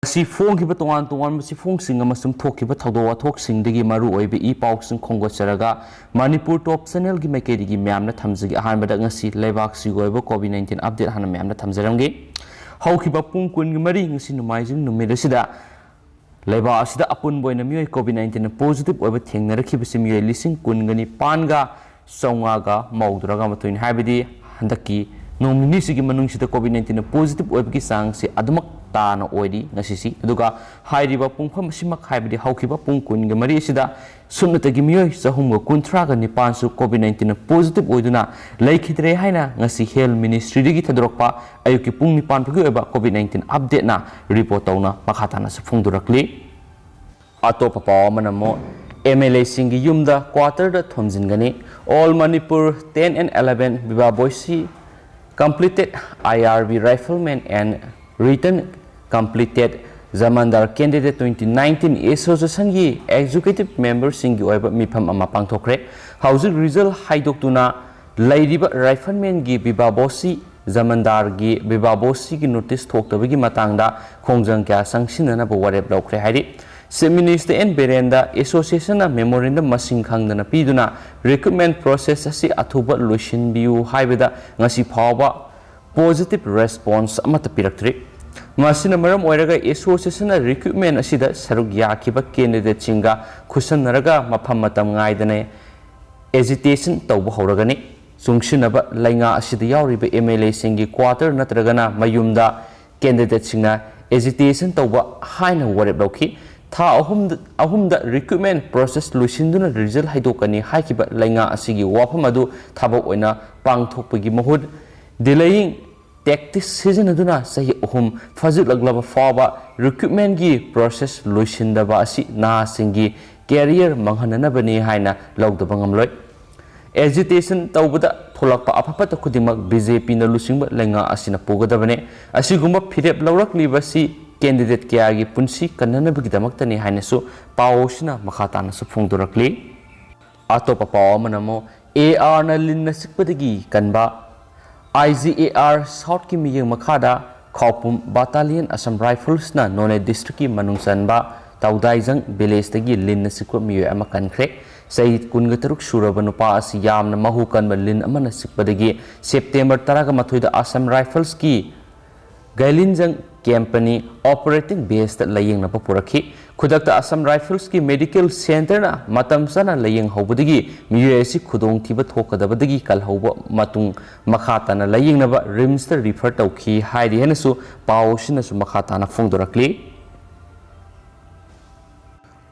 si phong ki ba tongan tongan si phong sing amasung thok ki ba thawdo thok sing digi maru oibe I pauk sing khongo charaga Manipur top channel gi maikedi gi myam na thamjigi ahan bada ngasi leibak si goibo COVID-19 update hana myam na thamjaramgi hauki ba pung kun gi mari ngasi numaijing numida sida leiba asida apun boina mioi COVID-19 positive oiba thengna rakhi bisi mioi lising kun gani panga songa ga mauduraga matuin habidi handaki nomini sigi manung sida COVID-19 positive oiba ki sang si adumak tana oidi ngasisi aduga hairiba pungpham simak haibidi haukiba pungkun ge mari sida sumnatagi mioi sahumga kunthra ga nipansu COVID-19 positive oiduna laikhidre haina ngasi health ministry digi thadrokpa ayuki pung nipan pagi oiba COVID-19 update na report tauna makhatana sa phungdurakli atopa pawamanamo MLA Singgi Yumda quarter da Thomjinduri all Manipur 10 and 11 Bibaboisi completed IRB rifleman and written completed Zamandar candidate 2019 association gi executive member Singgi oiba mifam ama pangthokre hauzik result haidoktuna lairiba rifleman gi Bibabosi Zamandar gi Bibabosi gi notice thoktabagi matangda khongjang kya sangsinana bo warep laukre hairi Minister and Berenda Association a memorandum masing khangdana piduna recruitment process asi athuba luisin biu haibeda ngasi phawa positive response amata piraktre masina maram oiraga association a recruitment asida saruk yakiba candidate chinga khusanaraga mafam matam ngaidane agitation tawba horagani sungsinaba lainga asida yauriba MLA singi quarter natragana mayumda candidate chinga agitation tawba haina warep lauki tha ahumda recruitment process luisinduna result haidokani haikiba lainga asigi wafam adu thabok oina pangthokpagi mahut delaying tactics sizinaduna sahi ahum fazil laglaba fawa recruitment gi process luisindaba asi na singi career manghananabani haina lawdaba ngamloi agitation tawbada tholakpa apapata khudimak BJP na lusingba lainga asina pogadabane asigumba phirep lawraklibasi candidate kya gi punsi kananabagi damaktani hainasu pawosina makhatana su phungdurakli atopa pawamanamo AR na linna sikpadagi kanba IGAR South ki miyeng makhada khawpum battalion Assam Rifles na None district ki manungsanba tawdaijang village tagi linna sikwa miyo ama kankhre sai kungataruk suraba nupa asi yamna mahu kanba lin amana sikpadagi September 13 da Assam Rifles ki Gailinjang company operating base that laying na papurakhi khudakta Assam Rifles ki medical center na matam sana laying hobudigi miyesi khudong thiba thokadabadigi kal hoba matung makhata na laying na ba rims ta refer tawki haidi henasu pawsina su makhata na phungdurakli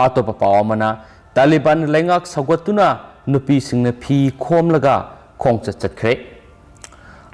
atopa pawamana Taliban lengak sagwatuna nupi singna phi khomlaga khongcha chatkre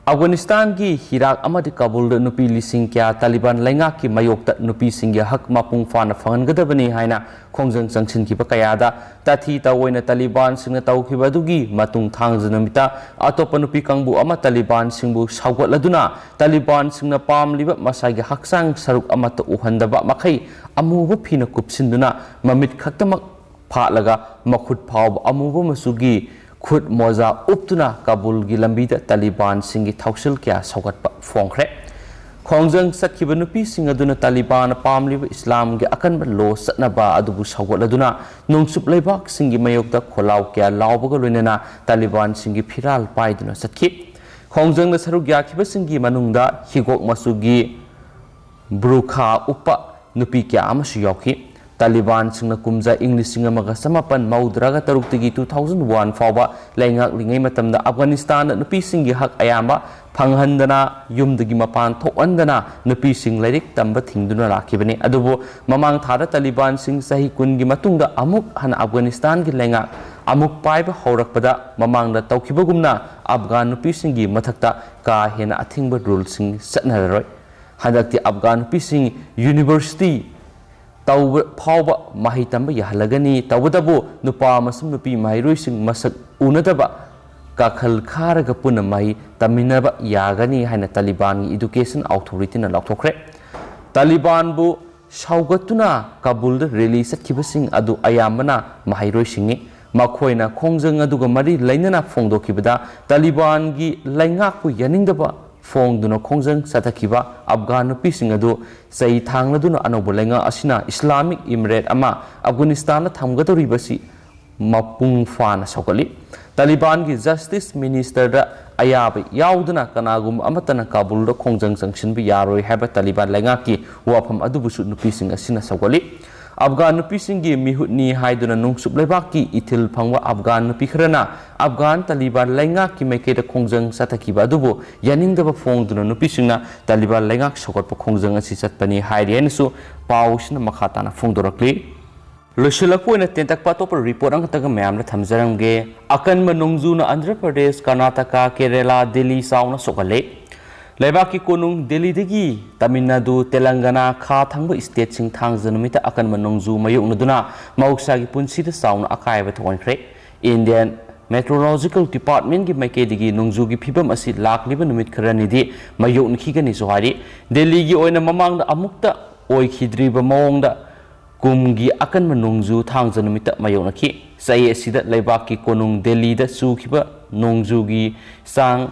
Afghanistan ki Hirak amadi Kabul da nupi lising kya Taliban laingak ki mayokta nupi singya hak mapung fana fangadabani haina khongjang changsin ki pakayada tathi tawoina Taliban singna tawkhibadugi matung thangjanamita atopa nupi kangbu ama Taliban singbu sawgatladuna Taliban singna pamliba masagi haksang saruk amata uhandaba makai amuba phina kupsinduna mamit khaktamak phalaga makhut phawba amuba masugi khud moza uptuna Kabul gi lambida Taliban singi thausil kya sawgatpa phongkhre khongjang sakhiba nupi singaduna Taliban pamliba Islam gi akanba lo satnaba adubu sawgatladuna nungsup leibak singi mayokta kholaw kya lawbaga loinana Taliban singi phiral paiduna sakhi khongjang na saruk yakhiba singi manungda higok masugi brukha upa nupi kya amasu yawki Taliban singna kumja English singa maga samapan maudraga taruktigi 2001 fawa laingak lingai matamda Afghanistan nupi singi hak ayamba phanghandana yumdagi mapan thokandana nupi sing lairik tamba thingduna rakhibani adubo mamang thada Taliban sing sahi kungi matungda amuk hana Afghanistan gi laingak amuk paiba haurakpada mamangda tawkhibagumna Afghan nupi singi mathakta ka hena athingba rule sing satnaroi hadakti Afghan nupi sing university tau phawba mahi tamba yahalagani tawdabu nupa masum nupi mairoi sing masak unadaba kakhal kharaga puna mai taminaba yagani haina Taliban education authority na lakthokre Taliban bu saugatuna Kabul da release sakibasing adu ayamana mairoi singi makhoina khongjang aduga mari lainana phongdokibada Taliban gi laingak pu yaningdaba ꯐꯣꯡꯗꯨꯅ ꯈꯣꯡꯖꯪ ꯆꯠꯊꯈꯤꯕ ꯑꯐꯒꯥꯟ ꯅꯨꯄꯤꯁꯤꯡ ꯑꯗꯨ ꯆꯩ ꯊꯥꯡꯂꯗꯨꯅ ꯑꯅꯧꯕ ꯂꯩꯉꯥꯛ ꯑꯁꯤꯅ Islamic Emirates ꯑꯃ ꯑꯐꯒꯥꯅꯤꯁꯇꯥꯟꯗ ꯊꯝꯒꯗꯧꯔꯤꯕꯁꯤ ꯃꯄꯨꯡ ꯐꯥꯅ ꯁꯧꯒꯠꯂꯤ ꯇꯥꯂꯤꯕꯥꯟꯒꯤ ꯖꯁꯇꯤꯁ ꯃꯤꯅꯤꯁꯇꯔꯗ ꯑꯌꯥꯕ ꯌꯥꯎꯗꯅ ꯀꯅꯥꯒꯨꯝꯕ ꯑꯃꯠꯇꯅ ꯀꯥꯕꯨꯜꯗ ꯈꯣꯡꯖꯪ ꯆꯪꯁꯤꯟꯕ ꯌꯥꯔꯣꯏ ꯍꯥꯏꯕ ꯇꯥꯂꯤꯕꯥꯟ ꯂꯩꯉꯥꯛꯀꯤ ꯋꯥꯐꯝ ꯑꯗꯨꯕꯨꯁꯨ ꯅꯨꯄꯤꯁꯤꯡ ꯑꯁꯤꯅ ꯁꯧꯒꯠꯂꯤ ꯑꯐꯒꯥꯟ ꯅꯨꯄꯤꯁꯤꯡꯒꯤ ꯃꯤꯍꯨꯠꯅꯤ ꯍꯥꯏꯗꯨꯅ ꯅꯣꯡꯆꯨꯞ ꯂꯩꯕꯥꯛꯀꯤ ꯏꯊꯤꯜ ꯐꯪꯕ ꯑꯐꯒꯥꯟ ꯅꯨꯄꯤ ꯈꯔꯅ ꯑꯐꯒꯥꯟ ꯇꯥꯂꯤꯕꯥꯟ ꯂꯩꯉꯥꯛꯀꯤ ꯃꯥꯏꯀꯩꯗ ꯈꯣꯡꯖꯪ ꯆꯠꯊꯈꯤꯕ ꯑꯗꯨꯕꯨ ꯌꯥꯅꯤꯡꯗꯕ ꯐꯣꯡꯗꯨꯅ ꯅꯨꯄꯤꯁꯤꯡꯅ ꯇꯥꯂꯤꯕꯥꯟ ꯂꯩꯉꯥꯛ ꯁꯧꯒꯠꯄ ꯈꯣꯡꯖꯪ ꯑꯁꯤ ꯆꯠꯄꯅꯤ ꯍꯥꯏꯔꯤ ꯍꯥꯏꯅꯁꯨ ꯄꯥꯎꯁꯤꯅ ꯃꯈꯥ ꯇꯥꯅ ꯐꯣꯡꯗꯣꯔꯛꯂꯤ ꯂꯣꯏꯁꯤꯜꯂꯛꯄ ꯑꯣꯏꯅ ꯇꯦꯟꯇꯛꯄ ꯑꯇꯣꯞꯄ ꯔꯤꯄꯣꯔꯠ ꯑꯃꯈꯛꯇꯒ ꯃꯌꯥꯝꯅ ꯊꯝꯖꯔꯝꯒꯦ ꯑꯀꯟꯕ ꯅꯣꯡꯖꯨꯅ ꯑꯟꯙ꯭ꯔ ꯄ꯭ꯔꯗꯦꯁ ꯀꯔꯅꯥꯇꯀꯥ ꯀꯦꯔꯦꯂꯥ ꯗꯦꯜꯂꯤ ꯆꯥꯎꯅ ꯁꯣꯛꯍꯜꯂꯦ ꯂꯩꯕꯥꯛꯀꯤ ꯀꯣꯅꯨꯡ ꯗꯦꯜꯂꯤꯗꯒꯤ ꯇꯥꯃꯤꯜ ꯅꯥꯗꯨ ꯇꯦꯂꯪꯒꯥꯅꯥ ꯈꯥ ꯊꯪꯕ ꯏꯁꯇꯦꯠꯁꯤꯡ ꯊꯥꯡꯖ ꯅꯨꯃꯤꯠꯇ ꯑꯀꯟꯕ ꯅꯣꯡꯖꯨ ꯃꯥꯌꯣꯛꯅꯗꯨꯅ ꯃꯍꯧꯁꯥꯒꯤ ꯄꯨꯟꯁꯤꯗ ꯆꯥꯎꯅ ꯑꯀꯥꯏꯕ ꯊꯣꯛꯍꯟꯈ꯭ꯔꯦ ꯏꯟꯗꯤꯌꯟ ꯃꯦꯇ꯭ꯔꯣꯂꯣꯖꯤꯀꯦꯜ ꯗꯤꯄꯥꯔꯠꯃꯦꯟꯠꯒꯤ ꯃꯥꯏꯀꯩꯗꯒꯤ ꯅꯣꯡꯖꯨꯒꯤ ꯐꯤꯕꯝ ꯑꯁꯤ ꯂꯥꯛꯂꯤꯕ ꯅꯨꯃꯤꯠ ꯈꯔꯅꯤꯗꯤ ꯃꯥꯌꯣꯛꯅꯈꯤꯒꯅꯤꯁꯨ ꯍꯥꯏꯔꯤ ꯗꯦꯜꯂꯤꯒꯤ ꯑꯣꯏꯅ ꯃꯃꯥꯡꯗ ꯑꯃꯨꯛꯇ ꯑꯣꯏꯈꯤꯗ꯭ꯔꯤꯕ ꯃꯑꯣꯡꯗ ꯀꯨꯝꯒꯤ ꯑꯀꯟꯕ ꯅꯣꯡꯖꯨ ꯊꯥꯡꯖ ꯅꯨꯃꯤꯠꯇ ꯃꯥꯌꯣꯛꯅꯈꯤ ꯆꯍꯤ ꯑꯁꯤꯗ ꯂꯩꯕꯥꯛꯀꯤ ꯀꯣꯅꯨꯡ ꯗꯦꯜꯂꯤꯗ ꯆꯨꯈꯤꯕ ꯅꯣꯡꯖꯨꯒꯤ ꯆꯥꯡ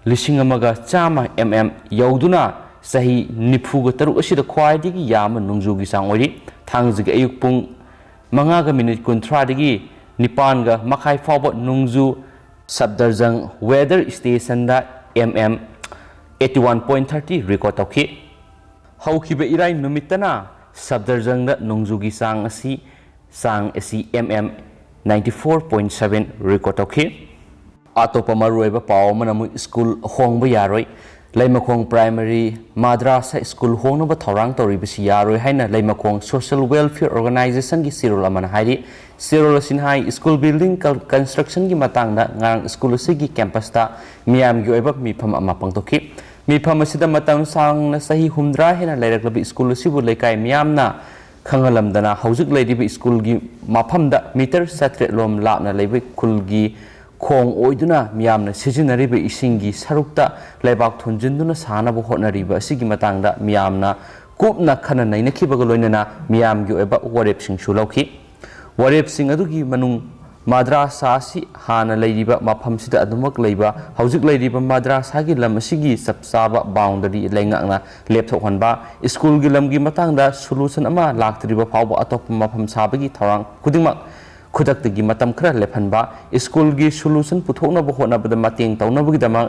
1,100 mm ꯌꯧꯗꯨꯅ ꯆꯍꯤ 93 ꯑꯁꯤꯗ ꯈ꯭ꯋꯥꯏꯗꯒꯤ ꯌꯥꯝꯕ ꯅꯣꯡꯖꯨꯒꯤ ꯆꯥꯡ ꯑꯣꯏꯔꯤ ꯊꯥꯡꯖꯒꯤ ꯑꯌꯨꯛ ꯄꯨꯡ 5:30 9:30 ꯐꯥꯎꯕ ꯅꯣꯡꯖꯨ ꯁꯕꯗꯔꯖꯪ ꯋꯦꯗꯔ ꯁ꯭ꯇꯦꯁꯟꯗ mm 81.30 ꯔꯦꯀꯣꯔꯗ ꯇꯧꯈꯤ ꯍꯧꯈꯤꯕ ꯏꯔꯥꯏ ꯅꯨꯃꯤꯠꯇꯅ ꯁꯕꯗꯔꯖꯪꯗ ꯅꯣꯡꯖꯨꯒꯤ ꯆꯥꯡ ꯑꯁꯤ mm 94.7 ꯔꯦꯀꯣꯔꯗ ꯇꯧꯈꯤ ꯑꯇꯣꯞꯄ ꯃꯔꯨꯑꯣꯏꯕ ꯄꯥꯎ ꯑꯃꯅ ꯑꯃꯨꯛ ꯁ꯭ꯀꯨꯜ ꯍꯣꯡꯕ ꯌꯥꯔꯣꯏ ꯂꯩꯃꯈꯣꯡ ꯄ꯭ꯔꯥꯏꯃꯥꯔꯤ ꯃꯥꯗ꯭ꯔꯥꯁꯥ ꯁ꯭ꯀꯨꯜ ꯍꯣꯡꯅꯕ ꯊꯧꯔꯥꯡ ꯇꯧꯔꯤꯕꯁꯤ ꯌꯥꯔꯣꯏ ꯍꯥꯏꯅ ꯂꯩꯃꯈꯣꯡ ꯁꯣꯁꯤꯌꯦꯜ ꯋꯦꯜꯐꯤꯌꯔ ꯑꯣꯔꯒꯅꯥꯏꯖꯦꯁꯟꯒꯤ ꯆꯦꯔꯣꯜ ꯑꯃꯅ ꯍꯥꯏꯔꯤ ꯆꯦꯔꯣꯜ ꯑꯁꯤꯅ ꯍꯥꯏ ꯁ꯭ꯀꯨꯜ ꯕꯤꯜꯗꯤꯡ ꯀꯟꯁꯇ꯭ꯔꯛꯁꯟꯒꯤ ꯃꯇꯥꯡꯗ ꯉꯔꯥꯡ ꯁ꯭ꯀꯨꯜ ꯑꯁꯤꯒꯤ ꯀꯦꯝꯄꯁꯇ ꯃꯤꯌꯥꯝꯒꯤ ꯑꯣꯏꯕ ꯃꯤꯐꯝ ꯑꯃ ꯄꯥꯡꯊꯣꯛꯈꯤ ꯃꯤꯐꯝ ꯑꯁꯤꯗ ꯃꯇꯝ ꯁꯥꯡꯅ ꯆꯍꯤ 60 ꯍꯦꯟꯅ ꯂꯩꯔꯛꯂꯕ ꯁ꯭ꯀꯨꯜ ꯑꯁꯤꯕు ꯂꯩꯀꯥꯏ ꯃꯤꯌꯥꯝꯅ ꯈꯪꯍꯜꯂꯝꯗꯅ ꯍꯧꯖꯤꯛ ꯂꯩꯔꯤꯕ ꯁ꯭ꯀꯨꯜꯒꯤ ꯃꯐꯝꯗ ꯃꯤꯇꯔ 700 ꯂꯣꯝ ꯂꯥꯞꯅ ꯂꯩꯕ ꯈꯨꯜꯒꯤ ꯈꯣꯡ ꯑꯣꯏꯗꯨꯅ ꯃꯤꯌꯥꯝꯅ ꯁꯤꯖꯤꯟꯅꯔꯤꯕ ꯏꯁꯤꯡꯒꯤ ꯁꯔꯨꯛꯇ ꯂꯩꯕꯥꯛ ꯊꯣꯟꯖꯤꯟꯗꯨꯅ ꯁꯥꯅꯕ ꯍꯣꯠꯅꯔꯤꯕ ꯑꯁꯤꯒꯤ ꯃꯇꯥꯡꯗ ꯃꯤꯌꯥꯝꯅ ꯀꯨꯞꯅ ꯈꯟꯅ ꯅꯩꯅꯈꯤꯕꯒ ꯂꯣꯏꯅꯅ ꯃꯤꯌꯥꯝꯒꯤ ꯑꯣꯏꯕ ꯋꯥꯔꯦꯞꯁꯤꯡꯁꯨ ꯂꯧꯈꯤ ꯋꯥꯔꯦꯞꯁꯤꯡ ꯑꯗꯨꯒꯤ ꯃꯅꯨꯡ ꯃꯥꯗ꯭ꯔꯥꯁꯥ ꯑꯁꯤ ꯍꯥꯟꯅ ꯂꯩꯔꯤꯕ ꯃꯐꯝꯁꯤꯗ ꯑꯗꯨꯃꯛ ꯂꯩꯕ ꯍꯧꯖꯤꯛ ꯂꯩꯔꯤꯕ ꯃꯥꯗ꯭ꯔꯥꯁꯥꯒꯤ ꯂꯝ ꯑꯁꯤꯒꯤ ꯆꯞ ꯆꯥꯕ ꯕꯥꯎꯟꯗꯔꯤ ꯂꯩꯉꯥꯛꯅ ꯂꯦꯞꯊꯣꯛꯍꯟꯕ ꯁ꯭ꯀꯨꯜꯒꯤ ꯂꯝꯒꯤ ꯃꯇꯥꯡꯗ ꯁꯣꯂꯨꯁꯟ ꯑꯃ ꯂꯥꯛꯇ꯭ꯔꯤꯕ ꯐꯥꯎꯕ ꯑꯇꯣꯞꯄ ꯃꯐꯝ ꯁꯥꯕꯒꯤ ꯊꯧꯔꯥꯡ ꯈꯨꯗꯤꯡꯃꯛ ꯈꯨꯗꯛꯇꯒꯤ ꯃꯇꯝ ꯈꯔ ꯂꯦꯞꯍꯟꯕ ꯁ꯭ꯀꯨꯜꯒꯤ ꯁꯣꯂꯨꯁꯟ ꯄꯨꯊꯣꯛꯅꯕ ꯍꯣꯠꯅꯕꯗ ꯃꯇꯦꯡ ꯇꯧꯅꯕꯒꯤꯗꯃꯛ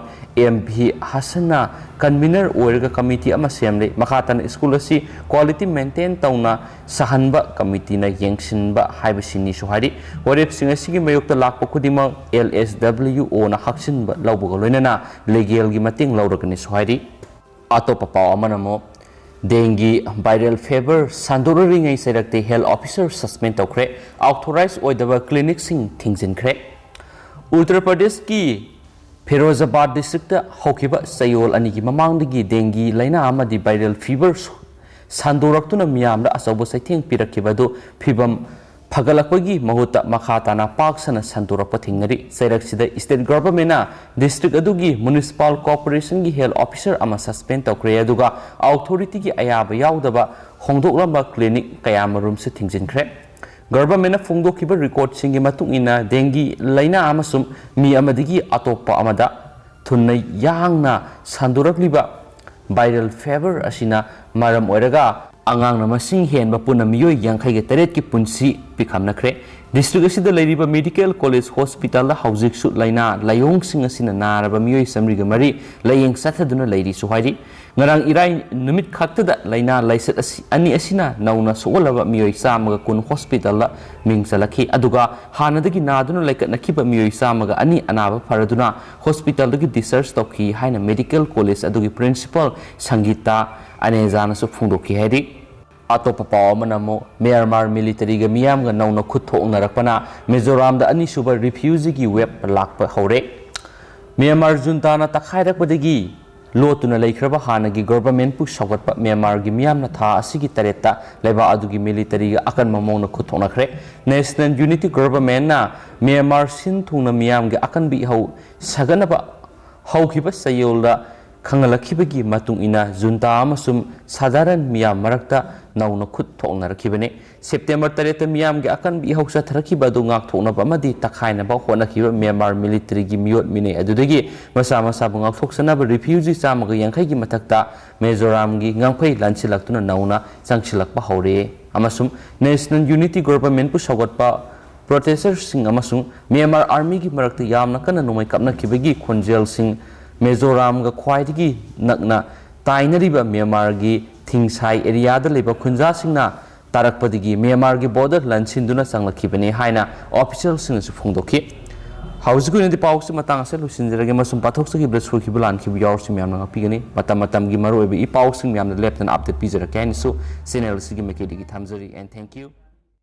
MP ꯍꯁꯟꯅ ꯀꯟꯚꯤꯅꯔ ꯑꯣꯏꯔꯒ ꯀꯃꯤꯇꯤ ꯑꯃ ꯁꯦꯝꯂꯦ ꯃꯈꯥ ꯇꯥꯅ ꯁ꯭ꯀꯨꯜ ꯑꯁꯤ ꯀ꯭ꯋꯥꯂꯤꯇꯤ ꯃꯦꯟꯇꯦꯟ ꯇꯧꯅ ꯁꯥꯍꯟꯕ ꯀꯃꯤꯇꯤꯅ ꯌꯦꯡꯁꯤꯟꯕ ꯍꯥꯏꯕꯁꯤꯅꯤꯁꯨ ꯍꯥꯏꯔꯤ ꯋꯥꯔꯦꯞꯁꯤꯡ ꯑꯁꯤꯒꯤ ꯃꯥꯌꯣꯛꯇ ꯂꯥꯛꯄ ꯈꯨꯗꯤꯡꯃꯛ LSWOꯅ ꯍꯛꯆꯤꯟꯕ ꯂꯧꯕꯒ ꯂꯣꯏꯅꯅ ꯂꯤꯒꯦꯜꯒꯤ ꯃꯇꯦꯡ ꯂꯧꯔꯒꯅꯤꯁꯨ ꯍꯥꯏꯔꯤ ꯑꯇꯣꯞꯄ ꯄꯥꯎ ꯑꯃꯅ ꯑꯃꯨꯛ ꯗꯦꯡꯒꯤ ꯚꯥꯏꯔꯦꯜ ꯐꯦꯚꯔ ꯁꯟꯗꯣꯔꯛꯂꯤꯉꯩ ꯆꯩꯔꯛꯇ ꯍꯦꯜꯊ ꯑꯣꯐꯤꯁꯔ ꯁꯁꯄꯦꯟ ꯇꯧꯈ꯭ꯔꯦ ꯑꯣꯊꯣꯔꯥꯏꯖ ꯑꯣꯏꯗꯕ ꯀ꯭ꯂꯤꯅꯤꯛꯁꯤꯡ ꯊꯤꯡꯖꯤꯟꯈ꯭ꯔꯦ ꯎꯠꯇꯔ ꯄ꯭ꯔꯗꯦꯁꯀꯤ ꯐꯤꯔꯣꯖꯥꯕꯥꯗ ꯗꯤꯁꯇ꯭ꯔꯤꯛꯇ ꯍꯧꯈꯤꯕ ꯆꯌꯣꯜ 2ꯒꯤ ꯃꯃꯥꯡꯗꯒꯤ ꯗꯦꯡꯒꯤ ꯂꯩꯅꯥ ꯑꯃꯗꯤ ꯚꯥꯏꯔꯦꯜ ꯐꯤꯚꯔ ꯁꯟꯗꯣꯔꯛꯇꯨꯅ ꯃꯤꯌꯥꯝꯗ ꯑꯆꯧꯕ ꯆꯩꯊꯦꯡ ꯄꯤꯔꯛꯈꯤꯕ ꯑꯗꯨ ꯐꯤꯚꯝ ꯐꯒꯠꯂꯛꯄꯒꯤ ꯃꯍꯨꯠꯇ ꯃꯈꯥ ꯇꯥꯅ ꯄꯥꯛ ꯁꯟꯅ ꯁꯟꯗꯣꯔꯛꯄ ꯊꯦꯡꯅꯔꯤ ꯆꯩꯔꯛꯁꯤꯗ ꯁ꯭ꯇꯦꯠ ꯒꯚꯔꯟꯃꯦꯟꯠꯅ ꯗꯤꯁꯇ꯭ꯔꯤꯛ ꯑꯗꯨꯒꯤ ꯃ꯭ꯌꯨꯅꯤꯁꯤꯄꯥꯜ ꯀꯣꯔꯄꯣꯔꯦꯁꯟꯒꯤ ꯍꯦꯜꯊ ꯑꯣꯐꯤꯁꯔ ꯑꯃ ꯁꯁꯄꯦꯟ ꯇꯧꯈ꯭ꯔꯦ ꯑꯗꯨꯒ ꯑꯣꯊꯣꯔꯤꯇꯤꯒꯤ ꯑꯌꯥꯕ ꯌꯥꯎꯗꯕ ꯍꯣꯡꯗꯣꯛꯂꯝꯕ ꯀ꯭ꯂꯤꯅꯤꯛ ꯀꯌꯥꯃꯔꯨꯝꯁꯨ ꯊꯤꯡꯖꯤꯟꯈ꯭ꯔꯦ ꯒꯚꯔꯟꯃꯦꯟꯠꯅ ꯐꯣꯡꯗꯣꯛꯈꯤꯕ ꯔꯤꯀꯣꯔꯗꯁꯤꯡꯒꯤ ꯃꯇꯨꯡ ꯏꯟꯅ ꯗꯦꯡꯒꯤ ꯂꯩꯅꯥ ꯑꯃꯁꯨꯡ ꯃꯤ ꯑꯃꯗꯒꯤ ꯑꯇꯣꯞꯄ ꯑꯃꯗ ꯊꯨꯅ ꯌꯥꯡꯅ ꯁꯟꯗꯣꯔꯛꯂꯤꯕ ꯚꯥꯏꯔꯦꯜ ꯐꯦꯚꯔ ꯑꯁꯤꯅ ꯃꯔꯝ ꯑꯣꯏꯔꯒ ꯑꯉꯥꯡꯅ ꯃꯁꯤꯡ ꯍꯦꯟꯕ ꯄꯨꯟꯅ ꯃꯤꯑꯣꯏ 58ꯒꯤ ꯄꯨꯟꯁꯤ ꯄꯤꯈꯝꯅꯈ꯭ꯔꯦ ꯗꯤꯁꯇ꯭ꯔꯤꯛ ꯑꯁꯤꯗ ꯂꯩꯔꯤꯕ ꯃꯦꯗꯤꯀꯦꯜ ꯀꯣꯂꯦꯖ ꯍꯣꯁꯄꯤꯇꯥꯜꯗ ꯍꯧꯖꯤꯛꯁꯨ ꯂꯩꯅꯥ ꯂꯥꯏꯑꯣꯡꯁꯤꯡ ꯑꯁꯤꯅ ꯅꯥꯔꯕ ꯃꯤꯑꯣꯏ 103 ꯂꯥꯏꯌꯦꯡ ꯆꯠꯊꯗꯨꯅ ꯂꯩꯔꯤꯁꯨ ꯍꯥꯏꯔꯤ ꯉꯔꯥꯡ ꯏꯔꯥꯏ ꯅꯨꯃꯤꯠ ꯈꯛꯇꯗ ꯂꯩꯅꯥ ꯂꯥꯏꯆꯠ ꯑꯅꯤ ꯑꯁꯤꯅ ꯅꯧꯅ ꯁꯣꯛꯍꯜꯂꯕ ꯃꯤꯑꯣꯏ 110 ꯍꯣꯁꯄꯤꯇꯥꯜꯗ ꯃꯤꯡ ꯆꯜꯂꯛꯈꯤ ꯑꯗꯨꯒ ꯍꯥꯟꯅꯗꯒꯤ ꯅꯥꯗꯨꯅ ꯂꯩꯀꯠꯅꯈꯤꯕ ꯃꯤꯑꯣꯏ 102 ꯑꯅꯥꯕ ꯐꯔꯗꯨꯅ ꯍꯣꯁꯄꯤꯇꯥꯜꯗꯒꯤ ꯗꯤꯁꯆꯥꯔꯖ ꯇꯧꯈꯤ ꯍꯥꯏꯅ ꯃꯦꯗꯤꯀꯦꯜ ꯀꯣꯂꯦꯖ ꯑꯗꯨꯒꯤ ꯄ꯭ꯔꯤꯟꯁꯤꯄꯥꯜ ꯁꯪꯒꯤꯇꯥ ꯑꯅꯦꯖꯥꯅꯁꯨ ꯐꯣꯡꯗꯣꯛꯈꯤ ꯍꯥꯏꯔꯤ ꯑꯇꯣꯞꯄ ꯄꯥꯎ ꯑꯃꯅ ꯑꯃꯨꯛ ꯃ꯭ꯌꯥꯟꯃꯥꯔ ꯃꯤꯂꯤꯇꯔꯤꯒ ꯃꯤꯌꯥꯝꯒ ꯅꯧꯅ ꯈꯨꯠ ꯊꯣꯛꯅꯔꯛꯄꯅ ꯃꯤꯖꯣꯔꯥꯝꯗ ꯑꯅꯤꯁꯨꯕ ꯔꯤꯐ꯭ꯌꯨꯖꯤꯒꯤ ꯋꯦꯕ ꯂꯥꯛꯄ ꯍꯧꯔꯦ ꯃ꯭ꯌꯥꯟꯃꯥꯔ ꯖꯨꯟꯇꯥꯅ ꯇꯛꯈꯥꯏꯔꯛꯄꯗꯒꯤ ꯂꯣꯠꯇꯨꯅ ꯂꯩꯈ꯭ꯔꯕ ꯍꯥꯟꯅꯒꯤ ꯒꯚꯔꯟꯃꯦꯟꯠꯄꯨ ꯁꯧꯒꯠꯄ ꯃ꯭ꯌꯥꯟꯃꯥꯔꯒꯤ ꯃꯤꯌꯥꯝꯅ ꯊꯥ ꯑꯁꯤꯒꯤ 3ꯇ ꯂꯩꯕꯥꯛ ꯑꯗꯨꯒꯤ ꯃꯤꯂꯤꯇꯔꯤꯒ ꯑꯀꯟꯕ ꯃꯑꯣꯡꯗ ꯈꯨꯠ ꯊꯣꯛꯅꯈ꯭ꯔꯦ ꯅꯦꯁꯅꯦꯜ ꯌꯨꯅꯤꯇꯤ ꯒꯚꯔꯟꯃꯦꯟꯠꯅ ꯃ꯭ꯌꯥꯟꯃꯥꯔ ꯁꯤꯟ ꯊꯨꯡꯅ ꯃꯤꯌꯥꯝꯒꯤ ꯑꯀꯟꯕ ꯏꯍꯧ ꯁꯥꯒꯠꯅꯕ ꯍꯧꯈꯤꯕ ꯆꯌꯣꯜꯗ खंगलखिबगी मतुंग इना जुंता अमसुम साधारण मियाम मरक्ता नौना खुद थोंगनरखिबने सेप्टेम्बर 3 मियाम के अकन इहौ चथरखिबा दु ngak thoknaba amadi takhainaba honakhiba Myanmar military gi miyot mine adudagi masa masa ngak thoksanaba refugee chamaga yankhai gi mathakta Mizoram gi ngangphai lanchilaktuna nauna changchilakpa hore amasum National Unity Government pu sagatpa protesters sing amasung Myanmar army gi marakta yamna kana nomai kapna khibagi khonjel sing Mizoram ga khwaidagi nakna tainariba Myanmar gi Thingsai area da leba khunja singna tarakpadigi Myanmar gi border lanchinduna changlakibani haina official sing su phongdokhi hausigu ni pawsi matang ase lusinjirage masum pathoksa gi blasur ki bulan ki yaursi myamna ngapigani matam gi maru ebe I pawsing myamna leptan update pizara kan so channel sigi mekedi gi thamjari and thank you.